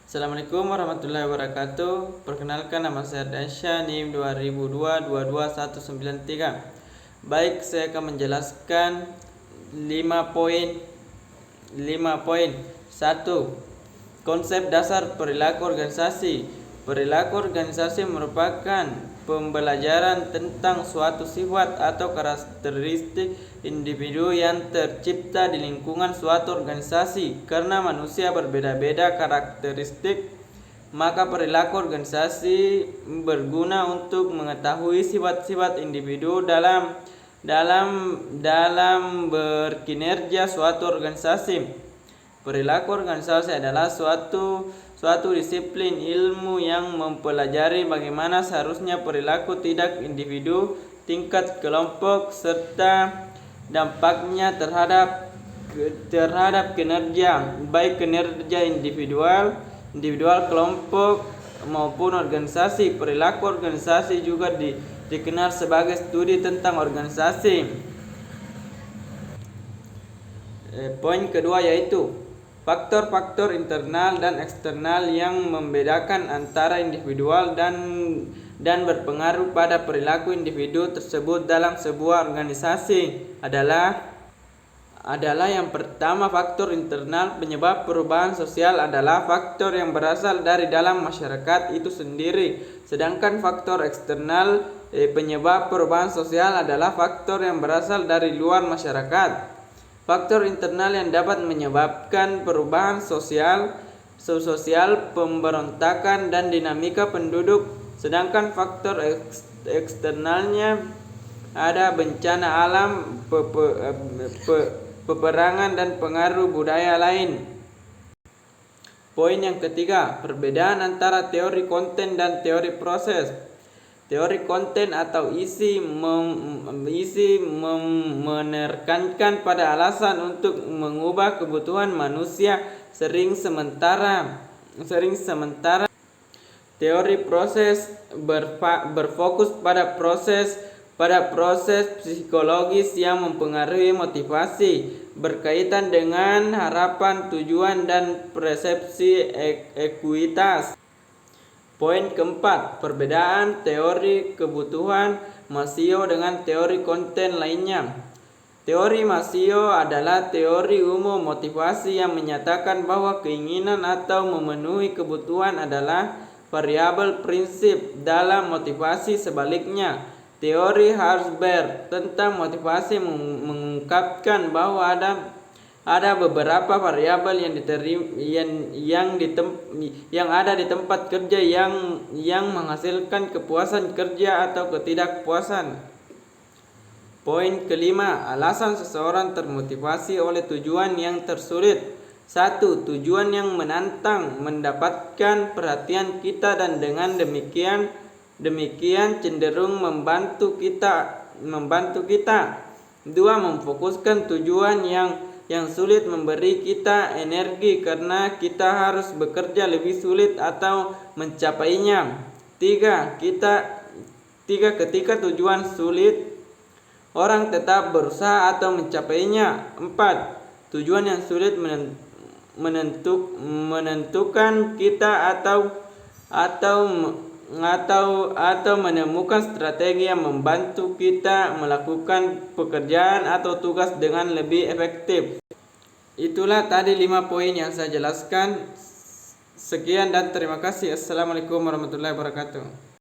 Assalamualaikum warahmatullahi wabarakatuh. Perkenalkan, nama saya Dansya, NIM 2002-22193. Baik, saya akan menjelaskan 5 poin. 1. Konsep dasar perilaku organisasi. Perilaku organisasi merupakan pembelajaran tentang suatu sifat atau karakteristik individu yang tercipta di lingkungan suatu organisasi. Karena manusia berbeda-beda karakteristik, maka perilaku organisasi berguna untuk mengetahui sifat-sifat individu dalam berkinerja suatu organisasi. Perilaku organisasi adalah suatu disiplin ilmu yang mempelajari bagaimana seharusnya perilaku tidak individu, tingkat kelompok, serta dampaknya terhadap kinerja, baik kinerja individual, kelompok maupun organisasi. Perilaku organisasi juga dikenal sebagai studi tentang organisasi. Poin kedua yaitu faktor-faktor internal dan eksternal yang membedakan antara individual dan berpengaruh pada perilaku individu tersebut dalam sebuah organisasi adalah yang pertama, faktor internal. Penyebab perubahan sosial adalah faktor yang berasal dari dalam masyarakat itu sendiri. Sedangkan faktor eksternal, penyebab perubahan sosial adalah faktor yang berasal dari luar masyarakat. Faktor internal yang dapat menyebabkan perubahan sosial, pemberontakan, dan dinamika penduduk. Sedangkan faktor eksternalnya ada bencana alam, peperangan, dan pengaruh budaya lain. Poin yang ketiga, perbedaan antara teori konten dan teori proses. Teori konten atau isi menekankan pada alasan untuk mengubah kebutuhan manusia sering sementara. Teori proses berfokus pada proses psikologis yang mempengaruhi motivasi, berkaitan dengan harapan, tujuan, dan persepsi ekuitas. Poin keempat, perbedaan teori kebutuhan Maslow dengan teori konten lainnya. Teori Maslow adalah teori umum motivasi yang menyatakan bahwa keinginan atau memenuhi kebutuhan adalah variabel prinsip dalam motivasi. Sebaliknya, teori Herzberg tentang motivasi mengungkapkan bahwa ada beberapa variabel yang ada di tempat kerja yang menghasilkan kepuasan kerja atau ketidakpuasan. Poin kelima, alasan seseorang termotivasi oleh tujuan yang tersulit. 1. Tujuan yang menantang mendapatkan perhatian kita dan dengan demikian cenderung membantu kita. 2. Memfokuskan tujuan yang sulit memberi kita energi karena kita harus bekerja lebih sulit atau mencapainya. 3. Ketika tujuan sulit, orang tetap berusaha atau mencapainya. 4. Tujuan yang sulit menentukan kita atau menemukan strategi yang membantu kita melakukan pekerjaan atau tugas dengan lebih efektif. Itulah tadi 5 poin yang saya jelaskan. Sekian dan terima kasih. Assalamualaikum warahmatullahi wabarakatuh.